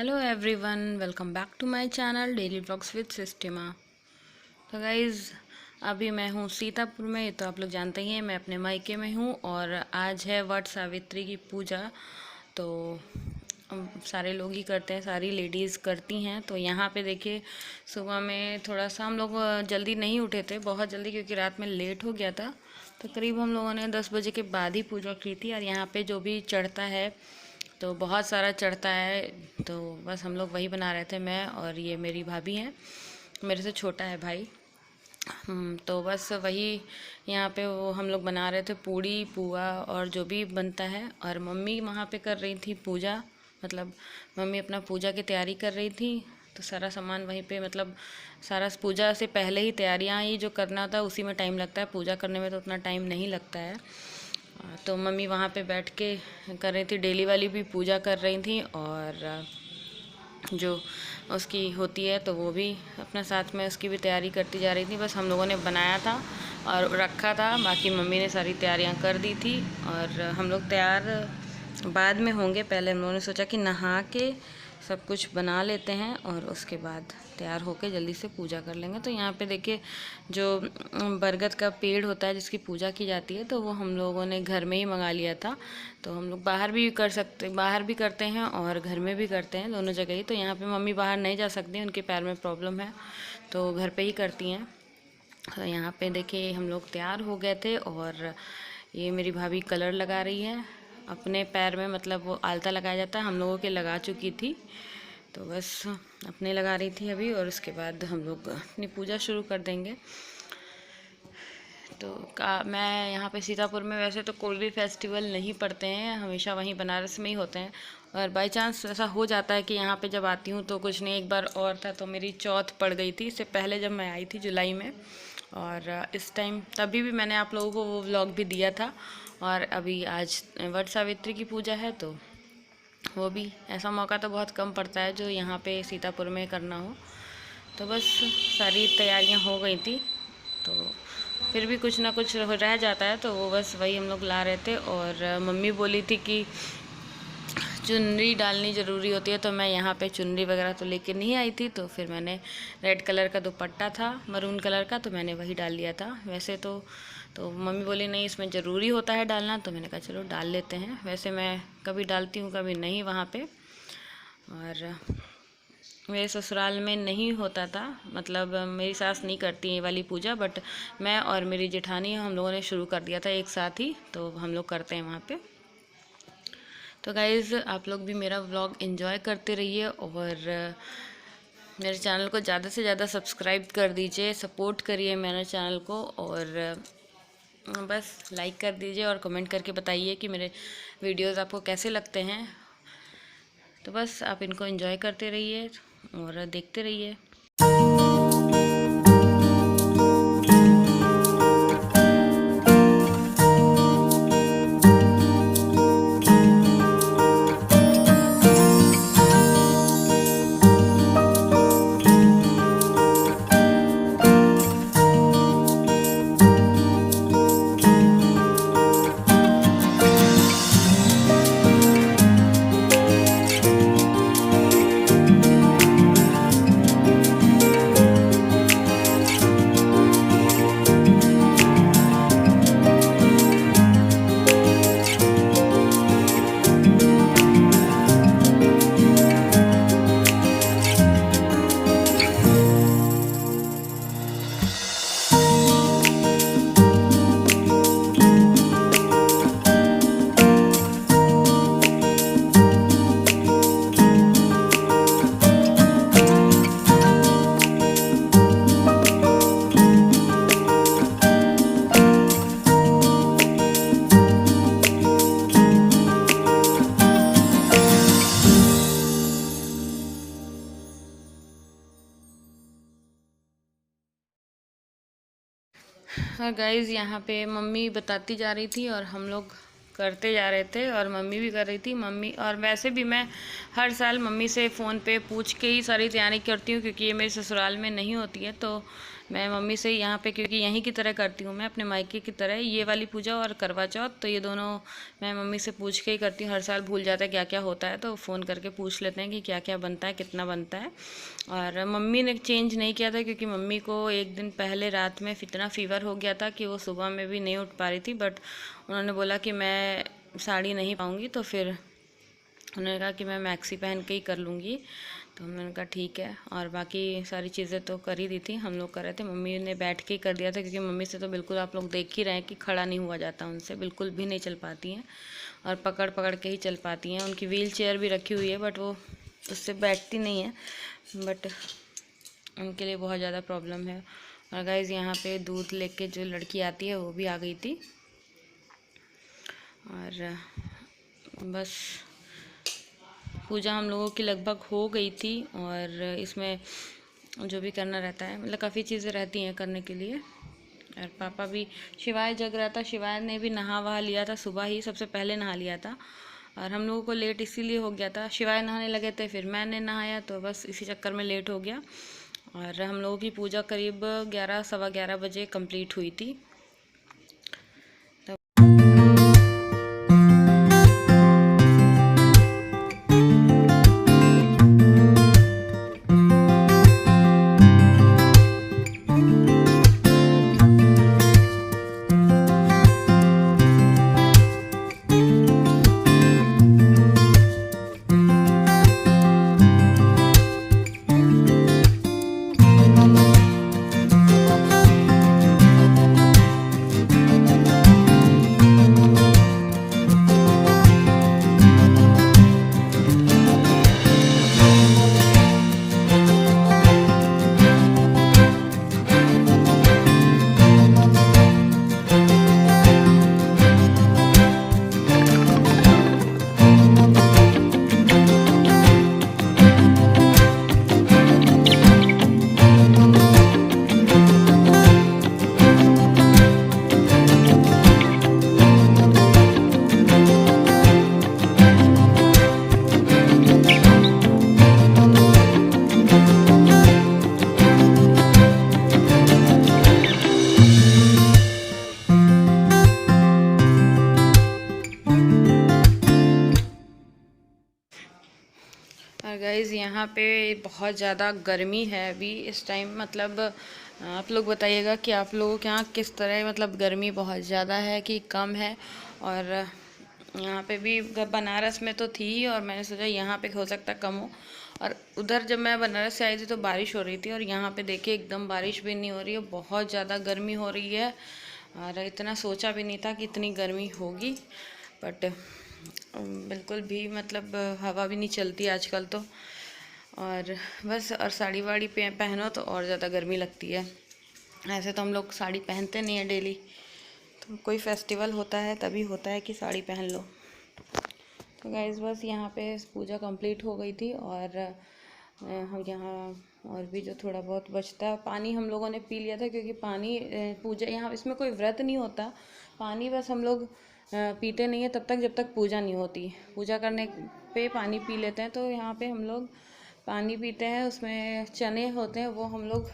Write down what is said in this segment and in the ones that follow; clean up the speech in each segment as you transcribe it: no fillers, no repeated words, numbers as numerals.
Hello everyone, welcome back to my channel daily vlogs with Sistima. तो guys, अभी मैं हूँ सीतापुर में। तो आप लोग जानते ही हैं मैं अपने मायके में हूँ और आज है वट सावित्री की पूजा। तो सारे लोग ही करते हैं, सारी लेडीज़ करती हैं। तो यहाँ पे देखिए, सुबह में थोड़ा सा हम लोग जल्दी नहीं उठे थे, बहुत जल्दी, क्योंकि रात में लेट हो गया था। तो करीब हम लोगों ने 10 बजे के बाद ही पूजा की थी। और यहाँ पे जो भी चढ़ता है तो बहुत सारा चढ़ता है, तो बस हम लोग वही बना रहे थे, मैं और ये मेरी भाभी हैं, मेरे से छोटा है भाई। तो बस वही यहाँ पे वो हम लोग बना रहे थे, पूड़ी पुआ और जो भी बनता है। और मम्मी वहाँ पे कर रही थी पूजा, मतलब मम्मी अपना पूजा की तैयारी कर रही थी। तो सारा सामान वहीं पे, मतलब सारा पूजा से पहले ही तैयारियाँ ही जो करना था उसी में टाइम लगता है, पूजा करने में तो उतना टाइम नहीं लगता है। तो मम्मी वहाँ पे बैठ के कर रही थी, डेली वाली भी पूजा कर रही थी और जो उसकी होती है तो वो भी अपना साथ में उसकी भी तैयारी करती जा रही थी। बस हम लोगों ने बनाया था और रखा था, बाकी मम्मी ने सारी तैयारियां कर दी थी। और हम लोग तैयार बाद में होंगे, पहले हम लोगों ने सोचा कि नहा के सब कुछ बना लेते हैं और उसके बाद तैयार होके जल्दी से पूजा कर लेंगे। तो यहाँ पे देखिए, जो बरगद का पेड़ होता है जिसकी पूजा की जाती है, तो वो हम लोगों ने घर में ही मंगा लिया था। तो हम लोग बाहर भी करते हैं और घर में भी करते हैं, दोनों जगह ही। तो यहाँ पे मम्मी बाहर नहीं जा सकती, उनके पैर में प्रॉब्लम है, तो घर पे ही करती हैं। तो यहाँ पे देखिए हम लोग तैयार हो गए थे और ये मेरी भाभी कलर लगा रही है अपने पैर में, मतलब वो आलता लगाया जाता है, हम लोगों के लगा चुकी थी, तो बस अपने लगा रही थी अभी। और उसके बाद हम लोग अपनी पूजा शुरू कर देंगे। तो मैं यहाँ पे सीतापुर में वैसे तो कोई भी फेस्टिवल नहीं पड़ते हैं, हमेशा वहीं बनारस में ही होते हैं। और बाय चांस ऐसा हो जाता है कि यहाँ पे जब आती हूँ तो कुछ नहीं, एक बार और था तो मेरी चौथ पड़ गई थी, इससे पहले जब मैं आई थी जुलाई में। और इस टाइम तभी भी मैंने आप लोगों को वो व्लॉग भी दिया था। और अभी आज वट सावित्री की पूजा है, तो वो भी ऐसा मौका तो बहुत कम पड़ता है जो यहाँ पे सीतापुर में करना हो। तो बस सारी तैयारियाँ हो गई थी, तो फिर भी कुछ ना कुछ रह जाता है, तो वो बस वही हम लोग ला रहे थे। और मम्मी बोली थी कि चुनरी डालनी ज़रूरी होती है, तो मैं यहाँ पे चुनरी वगैरह तो लेके नहीं आई थी। तो फिर मैंने रेड कलर का दुपट्टा था, मरून कलर का, तो मैंने वही डाल लिया था। वैसे तो मम्मी बोली नहीं, इसमें ज़रूरी होता है डालना, तो मैंने कहा चलो डाल लेते हैं। वैसे मैं कभी डालती हूँ कभी नहीं वहाँ पे। और मेरे ससुराल में नहीं होता था, मतलब मेरी सास नहीं करती ये वाली पूजा, बट मैं और मेरी जेठानी हम लोगों ने शुरू कर दिया था एक साथ ही, तो हम लोग करते हैं वहाँ पे। तो गाइज़, आप लोग भी मेरा व्लॉग एंजॉय करते रहिए और मेरे चैनल को ज़्यादा से ज़्यादा सब्सक्राइब कर दीजिए, सपोर्ट करिए मेरे चैनल को। और बस लाइक कर दीजिए और कमेंट करके बताइए कि मेरे वीडियोस आपको कैसे लगते हैं। तो बस आप इनको एंजॉय करते रहिए और देखते रहिए। हाँ गाइज़, यहाँ पे मम्मी बताती जा रही थी और हम लोग करते जा रहे थे, और मम्मी भी कर रही थी। मम्मी, और वैसे भी मैं हर साल मम्मी से फ़ोन पे पूछ के ही सारी तैयारी करती हूँ, क्योंकि ये मेरे ससुराल में नहीं होती है, तो मैं मम्मी से यहाँ पे, क्योंकि यहीं की तरह करती हूँ मैं, अपने मायके की तरह ये वाली पूजा और करवा चौथ, तो ये दोनों मैं मम्मी से पूछ के ही करती हूँ। हर साल भूल जाता है क्या क्या होता है, तो फ़ोन करके पूछ लेते हैं कि क्या क्या बनता है, कितना बनता है। और मम्मी ने चेंज नहीं किया था, क्योंकि मम्मी को एक दिन पहले रात में इतना फ़ीवर हो गया था कि वो सुबह में भी नहीं उठ पा रही थी। बट उन्होंने बोला कि मैं साड़ी नहीं पाऊँगी, तो फिर उन्होंने कहा कि मैं मैक्सी पहन के ही कर लूँगी। तो मैंने कहा ठीक है। और बाकी सारी चीज़ें तो कर ही दी थी, हम लोग कर रहे थे, मम्मी ने बैठ के ही कर दिया था, क्योंकि मम्मी से तो बिल्कुल आप लोग देख ही रहे हैं कि खड़ा नहीं हुआ जाता उनसे, बिल्कुल भी नहीं चल पाती हैं और पकड़ पकड़ के ही चल पाती हैं। उनकी व्हील चेयर भी रखी हुई है, बट वो उससे बैठती नहीं है, बट उनके लिए बहुत ज़्यादा प्रॉब्लम है। और गाइज़ यहाँ पे दूध लेके जो लड़की आती है वो भी आ गई थी। और बस पूजा हम लोगों की लगभग हो गई थी। और इसमें जो भी करना रहता है, मतलब काफ़ी चीज़ें रहती हैं करने के लिए। और पापा भी, शिवाय जग रहा था, शिवाय ने भी नहा वहा लिया था, सुबह ही सबसे पहले नहा लिया था। और हम लोगों को लेट इसीलिए हो गया था, शिवाय नहाने लगे थे, फिर मैंने नहाया, तो बस इसी चक्कर में लेट हो गया। और हम लोगों की पूजा करीब 11 सवा 11 बजे कंप्लीट हुई थी। और गाइज़ यहाँ पे बहुत ज़्यादा गर्मी है अभी इस टाइम, मतलब आप लोग बताइएगा कि आप लोगों के यहाँ किस तरह, मतलब गर्मी बहुत ज़्यादा है कि कम है। और यहाँ पे भी बनारस में तो थी ही, और मैंने सोचा यहाँ पे हो सकता कम हो। और उधर जब मैं बनारस से आई थी तो बारिश हो रही थी, और यहाँ पे देखिए एकदम बारिश भी नहीं हो रही है, बहुत ज़्यादा गर्मी हो रही है। और इतना सोचा भी नहीं था कि इतनी गर्मी होगी, बट बिल्कुल भी, मतलब हवा भी नहीं चलती आजकल तो। और बस, और साड़ी वाड़ी पहनो तो और ज़्यादा गर्मी लगती है। ऐसे तो हम लोग साड़ी पहनते नहीं है डेली, तो कोई फेस्टिवल होता है तभी होता है कि साड़ी पहन लो। तो गाइज़ बस यहाँ पे पूजा कंप्लीट हो गई थी। और हम यहाँ और भी जो थोड़ा बहुत बचता है, पानी हम लोगों ने पी लिया था, क्योंकि पानी पूजा यहाँ, इसमें कोई व्रत नहीं होता, पानी बस हम लोग पीते नहीं है तब तक जब तक पूजा नहीं होती। पूजा करने पे पानी पी लेते हैं, तो यहाँ पे हम लोग पानी पीते हैं, उसमें चने होते हैं, वो हम लोग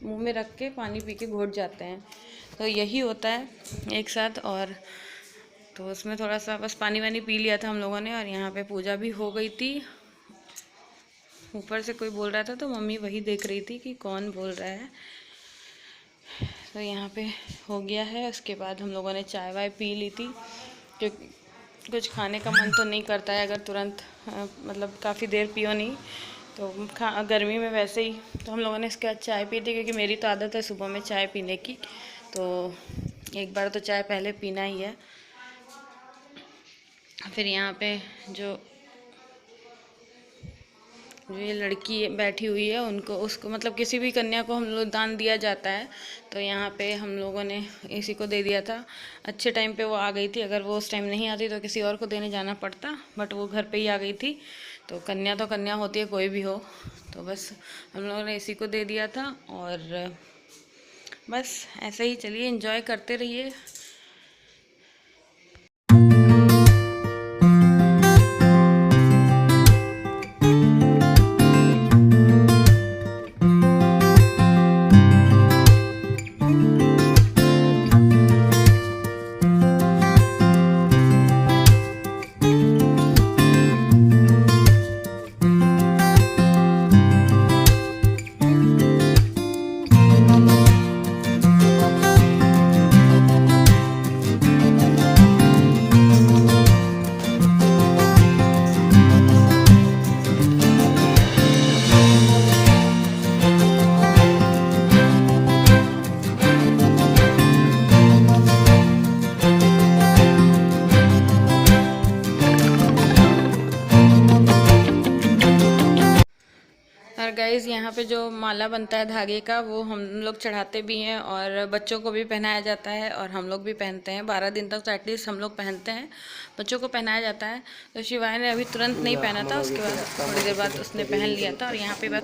मुंह में रख के पानी पी के घोट जाते हैं। तो यही होता है एक साथ। और तो उसमें थोड़ा सा बस पानी वानी पी लिया था हम लोगों ने। और यहाँ पे पूजा भी हो गई थी। ऊपर से कोई बोल रहा था, तो मम्मी वही देख रही थी कि कौन बोल रहा है। तो यहाँ पे हो गया है। उसके बाद हम लोगों ने चाय वाय पी ली थी, क्योंकि कुछ खाने का मन तो नहीं करता है अगर तुरंत, मतलब काफ़ी देर पियो नहीं तो गर्मी में वैसे ही। तो हम लोगों ने इसके बाद चाय पी थी, क्योंकि मेरी तो आदत है सुबह में चाय पीने की, तो एक बार तो चाय पहले पीना ही है। फिर यहाँ पे जो ये लड़की बैठी हुई है, उनको, उसको, मतलब किसी भी कन्या को हम लोग दान दिया जाता है, तो यहाँ पे हम लोगों ने इसी को दे दिया था। अच्छे टाइम पे वो आ गई थी, अगर वो उस टाइम नहीं आती तो किसी और को देने जाना पड़ता, बट वो घर पे ही आ गई थी। तो कन्या होती है कोई भी हो, तो बस हम लोगों ने इसी को दे दिया था। और बस ऐसे ही चलिए, एंजॉय करते रहिए। गाइज़ यहाँ पे जो माला बनता है धागे का वो हम लोग चढ़ाते भी हैं और बच्चों को भी पहनाया जाता है और हम लोग भी पहनते हैं। 12 दिन तक तो एटलीस्ट हम लोग पहनते हैं, बच्चों को पहनाया जाता है। तो शिवाय ने अभी तुरंत नहीं पहना था, उसके बाद थोड़ी देर बाद उसने पहन लिया था। और यहाँ पे बस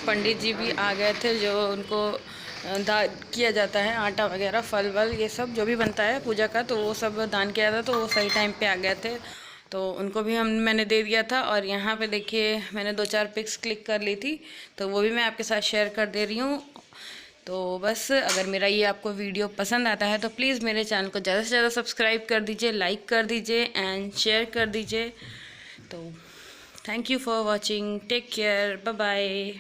पंडित जी भी आ गए थे, जो उनको दान किया जाता है, आटा वगैरह फल वल ये सब जो भी बनता है पूजा का, तो वो सब दान किया था। तो वो सही टाइम पे आ गए थे, तो उनको भी मैंने दे दिया था। और यहाँ पे देखिए मैंने 2-4 पिक्स क्लिक कर ली थी, तो वो भी मैं आपके साथ शेयर कर दे रही हूँ। तो बस अगर मेरा ये आपको वीडियो पसंद आता है तो प्लीज़ मेरे चैनल को ज़्यादा से ज़्यादा सब्सक्राइब कर दीजिए, लाइक कर दीजिए एंड शेयर कर दीजिए। तो thank you for watching, take care, bye bye.